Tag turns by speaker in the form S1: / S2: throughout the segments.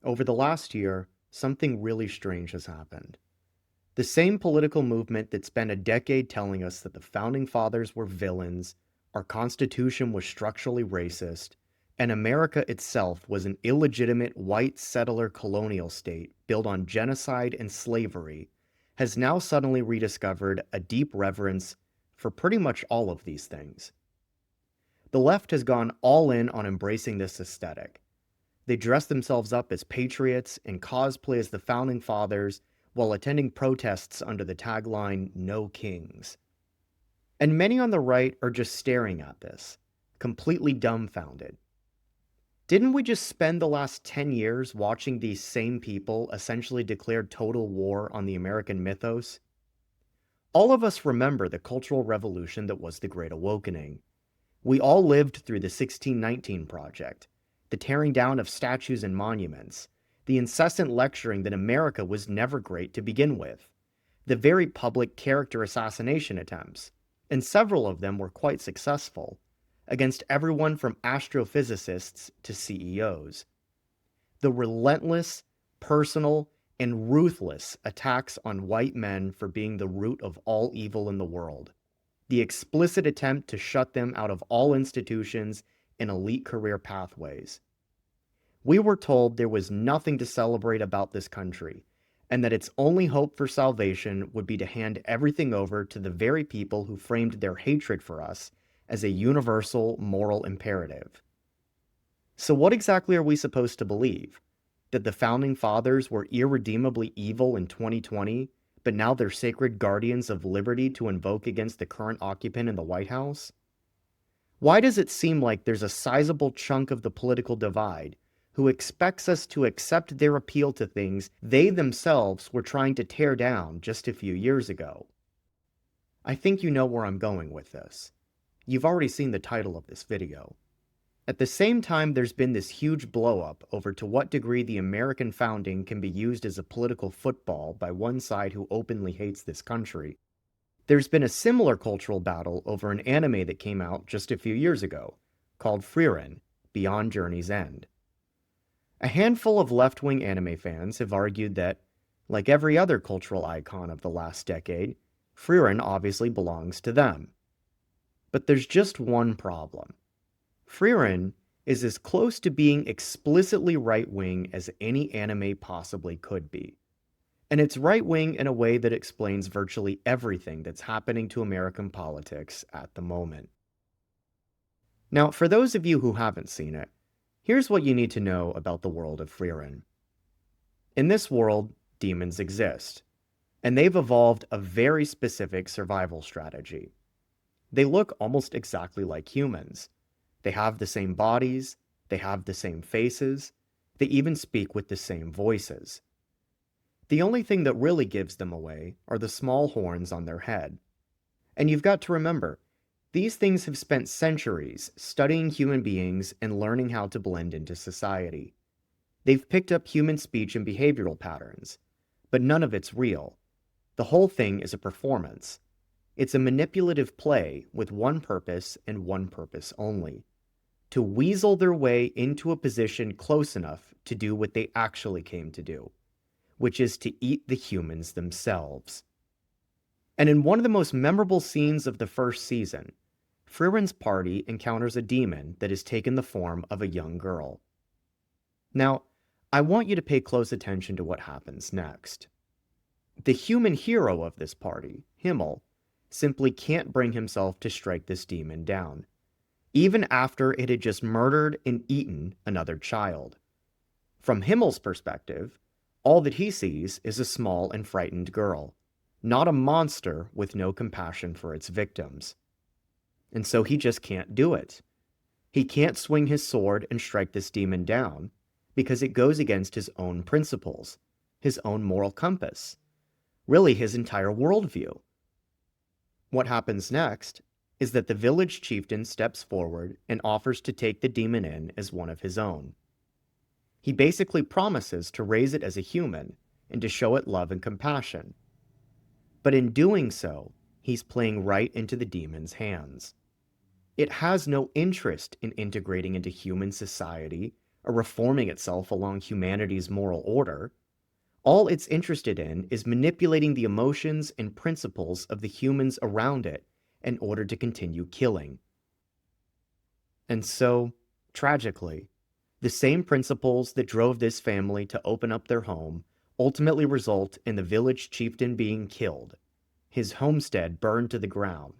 S1: Over the last year, something really strange has happened. The same political movement that spent a decade telling us that the founding fathers were villains, our Constitution was structurally racist, and America itself was an illegitimate white settler colonial state built on genocide and slavery, has now suddenly rediscovered a deep reverence for pretty much all of these things. The left has gone all in on embracing this aesthetic. They dress themselves up as patriots and cosplay as the founding fathers while attending protests under the tagline, No Kings. And many on the right are just staring at this, completely dumbfounded. Didn't we just spend the last 10 years watching these same people essentially declare total war on the American mythos? All of us remember the cultural revolution that was the Great Awakening. We all lived through the 1619 Project, the tearing down of statues and monuments, the incessant lecturing that America was never great to begin with, the very public character assassination attempts, and several of them were quite successful, against everyone from astrophysicists to CEOs. The relentless, personal, and ruthless attacks on white men for being the root of all evil in the world. The explicit attempt to shut them out of all institutions and elite career pathways. We were told there was nothing to celebrate about this country, and that its only hope for salvation would be to hand everything over to the very people who framed their hatred for us as a universal moral imperative. So what exactly are we supposed to believe? That the founding fathers were irredeemably evil in 2020, but now they're sacred guardians of liberty to invoke against the current occupant in the White House? Why does it seem like there's a sizable chunk of the political divide who expects us to accept their appeal to things they themselves were trying to tear down just a few years ago? I think you know where I'm going with this. You've already seen the title of this video. At the same time there's been this huge blow-up over to what degree the American founding can be used as a political football by one side who openly hates this country, there's been a similar cultural battle over an anime that came out just a few years ago, called Frieren, Beyond Journey's End. A handful of left-wing anime fans have argued that, like every other cultural icon of the last decade, Frieren obviously belongs to them. But there's just one problem. Frieren is as close to being explicitly right-wing as any anime possibly could be. And it's right-wing in a way that explains virtually everything that's happening to American politics at the moment. Now, for those of you who haven't seen it, here's what you need to know about the world of Frieren. In this world, demons exist, and they've evolved a very specific survival strategy. They look almost exactly like humans. They have the same bodies, they have the same faces, they even speak with the same voices. The only thing that really gives them away are the small horns on their head. And you've got to remember, these things have spent centuries studying human beings and learning how to blend into society. They've picked up human speech and behavioral patterns, but none of it's real. The whole thing is a performance. It's a manipulative play with one purpose and one purpose only: to weasel their way into a position close enough to do what they actually came to do, which is to eat the humans themselves. And in one of the most memorable scenes of the first season, Frieren's party encounters a demon that has taken the form of a young girl. Now, I want you to pay close attention to what happens next. The human hero of this party, Himmel, simply can't bring himself to strike this demon down, even after it had just murdered and eaten another child. From Himmel's perspective, all that he sees is a small and frightened girl, not a monster with no compassion for its victims. And so he just can't do it. He can't swing his sword and strike this demon down because it goes against his own principles, his own moral compass, really his entire worldview. What happens next is that the village chieftain steps forward and offers to take the demon in as one of his own. He basically promises to raise it as a human and to show it love and compassion. But in doing so, he's playing right into the demon's hands. It has no interest in integrating into human society or reforming itself along humanity's moral order. All it's interested in is manipulating the emotions and principles of the humans around it in order to continue killing. And so, tragically, the same principles that drove this family to open up their home ultimately result in the village chieftain being killed, his homestead burned to the ground,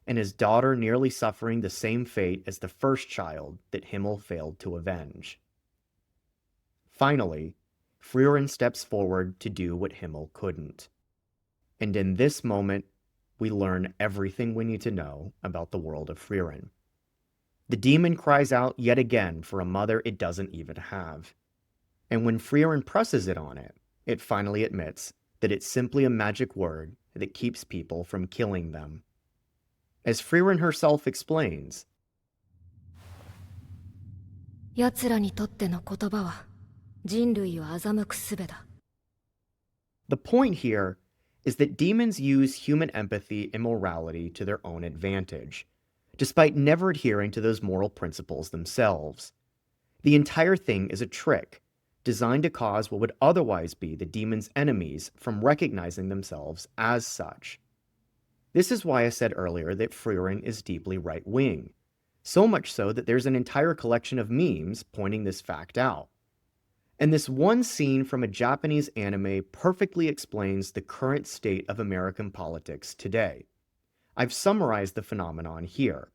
S1: and his daughter nearly suffering the same fate as the first child that Himmel failed to avenge. Finally, Frieren steps forward to do what Himmel couldn't. And in this moment, we learn everything we need to know about the world of Frieren. The demon cries out yet again for a mother it doesn't even have. And when Frieren presses it on it, it finally admits that it's simply a magic word that keeps people from killing them. As Frieren herself explains,
S2: 奴らにとっての言葉は人類を欺く術だ。
S1: the point here is that demons use human empathy and morality to their own advantage, despite never adhering to those moral principles themselves. The entire thing is a trick, designed to cause what would otherwise be the demon's enemies from recognizing themselves as such. This is why I said earlier that Frieren is deeply right-wing, so much so that there's an entire collection of memes pointing this fact out. And this one scene from a Japanese anime perfectly explains the current state of American politics today. I've summarized the phenomenon here,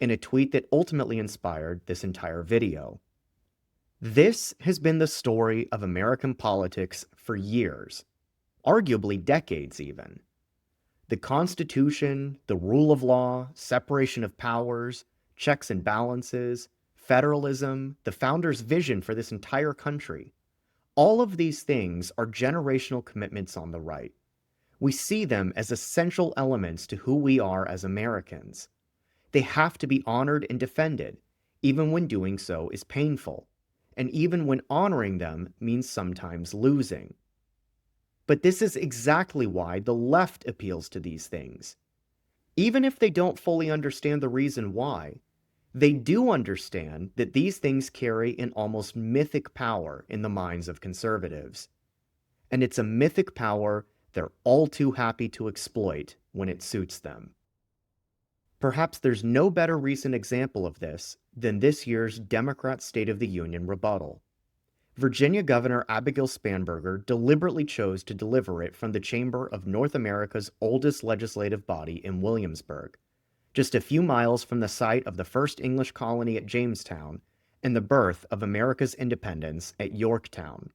S1: in a tweet that ultimately inspired this entire video. This has been the story of American politics for years, arguably decades even. The Constitution, the rule of law, separation of powers, checks and balances, federalism, the founders' vision for this entire country. All of these things are generational commitments on the right. We see them as essential elements to who we are as Americans. They have to be honored and defended, even when doing so is painful, and even when honoring them means sometimes losing. But this is exactly why the left appeals to these things. Even if they don't fully understand the reason why, they do understand that these things carry an almost mythic power in the minds of conservatives. And it's a mythic power they're all too happy to exploit when it suits them. Perhaps there's no better recent example of this than this year's Democrat State of the Union rebuttal. Virginia Governor Abigail Spanberger deliberately chose to deliver it from the chamber of North America's oldest legislative body in Williamsburg, just a few miles from the site of the first English colony at Jamestown and the birth of America's independence at Yorktown.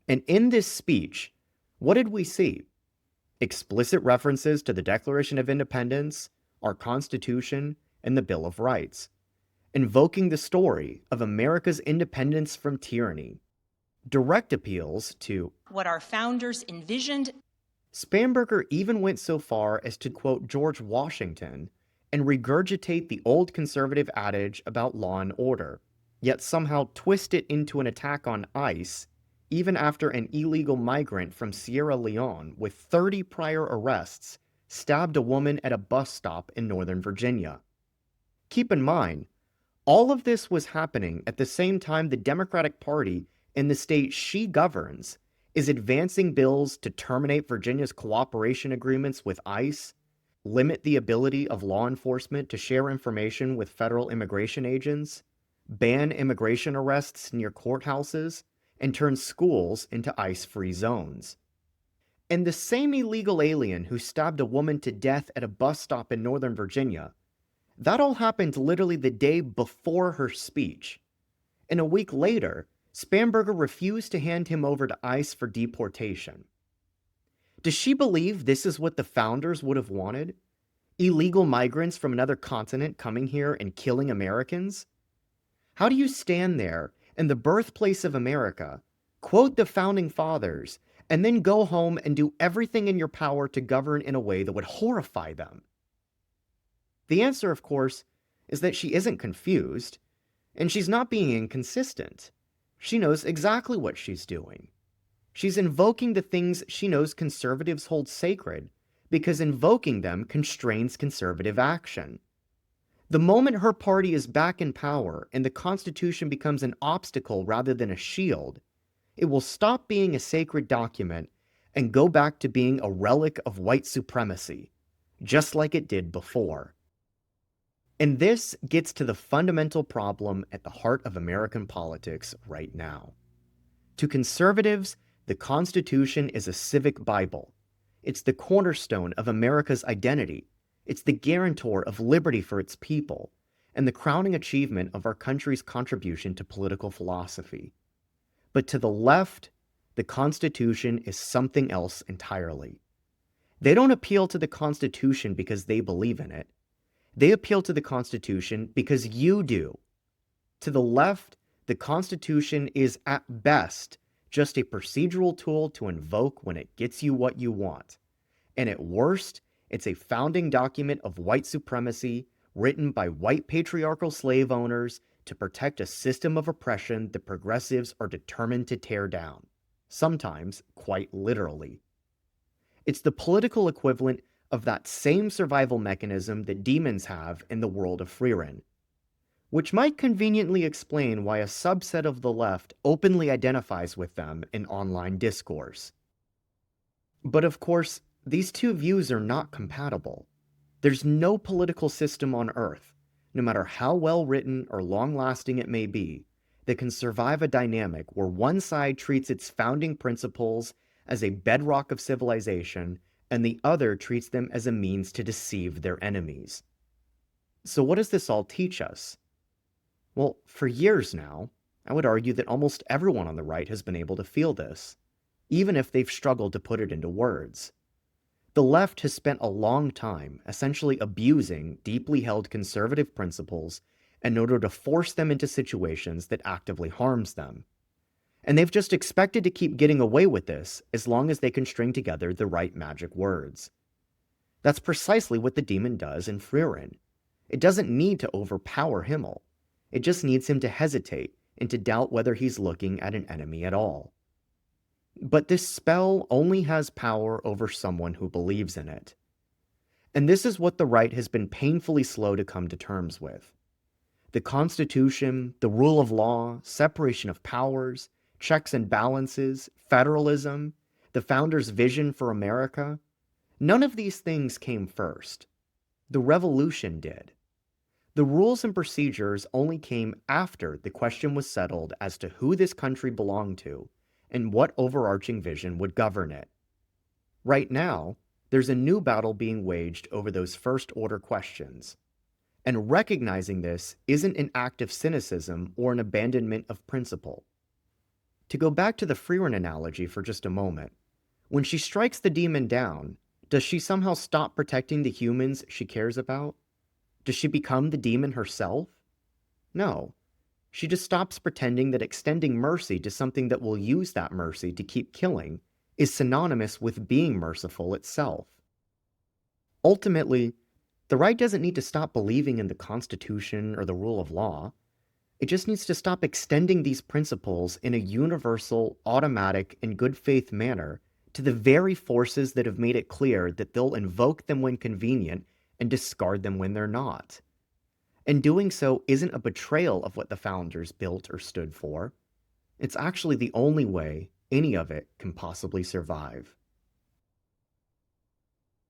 S1: And in this speech, what did we see? Explicit references to the Declaration of Independence, our Constitution, and the Bill of Rights, invoking the story of America's independence from tyranny. Direct appeals to
S3: what our founders envisioned.
S1: Spanberger even went so far as to quote George Washington and regurgitate the old conservative adage about law and order, yet somehow twist it into an attack on ICE, even after an illegal migrant from Sierra Leone with 30 prior arrests stabbed a woman at a bus stop in Northern Virginia. Keep in mind, all of this was happening at the same time the Democratic Party in the state she governs is advancing bills to terminate Virginia's cooperation agreements with ICE, limit the ability of law enforcement to share information with federal immigration agents, ban immigration arrests near courthouses, and turn schools into ICE-free zones. And the same illegal alien who stabbed a woman to death at a bus stop in Northern Virginia, that all happened literally the day before her speech. And a week later, Spanberger refused to hand him over to ICE for deportation. Does she believe this is what the founders would have wanted? Illegal migrants from another continent coming here and killing Americans? How do you stand there in the birthplace of America, quote the founding fathers, and then go home and do everything in your power to govern in a way that would horrify them? The answer, of course, is that she isn't confused, and she's not being inconsistent. She knows exactly what she's doing. She's invoking the things she knows conservatives hold sacred, because invoking them constrains conservative action. The moment her party is back in power and the Constitution becomes an obstacle rather than a shield, it will stop being a sacred document and go back to being a relic of white supremacy, just like it did before. And this gets to the fundamental problem at the heart of American politics right now. To conservatives, the Constitution is a civic Bible. It's the cornerstone of America's identity. It's the guarantor of liberty for its people, and the crowning achievement of our country's contribution to political philosophy. But to the left, the Constitution is something else entirely. They don't appeal to the Constitution because they believe in it. They appeal to the Constitution because you do. To the left, the Constitution is at best just a procedural tool to invoke when it gets you what you want. And at worst, it's a founding document of white supremacy written by white patriarchal slave owners to protect a system of oppression that progressives are determined to tear down, sometimes quite literally. It's the political equivalent of that same survival mechanism that demons have in the world of Frieren, which might conveniently explain why a subset of the left openly identifies with them in online discourse. But of course, these two views are not compatible. There's no political system on Earth, no matter how well written or long-lasting it may be, that can survive a dynamic where one side treats its founding principles as a bedrock of civilization and the other treats them as a means to deceive their enemies. So what does this all teach us? Well, for years now, I would argue that almost everyone on the right has been able to feel this, even if they've struggled to put it into words. The left has spent a long time essentially abusing deeply held conservative principles in order to force them into situations that actively harms them. And they've just expected to keep getting away with this as long as they can string together the right magic words. That's precisely what the demon does in Frieren. It doesn't need to overpower Himmel. It just needs him to hesitate and to doubt whether he's looking at an enemy at all. But this spell only has power over someone who believes in it. And this is what the right has been painfully slow to come to terms with. The Constitution, the rule of law, separation of powers, checks and balances, federalism, the founders' vision for America, none of these things came first. The revolution did. The rules and procedures only came after the question was settled as to who this country belonged to and what overarching vision would govern it. Right now, there's a new battle being waged over those first-order questions. And recognizing this isn't an act of cynicism or an abandonment of principle. To go back to the Frieren analogy for just a moment, when she strikes the demon down, does she somehow stop protecting the humans she cares about? Does she become the demon herself? No. She just stops pretending that extending mercy to something that will use that mercy to keep killing is synonymous with being merciful itself. Ultimately, the right doesn't need to stop believing in the Constitution or the rule of law. It just needs to stop extending these principles in a universal, automatic, and good faith manner to the very forces that have made it clear that they'll invoke them when convenient and discard them when they're not. And doing so isn't a betrayal of what the founders built or stood for. It's actually the only way any of it can possibly survive.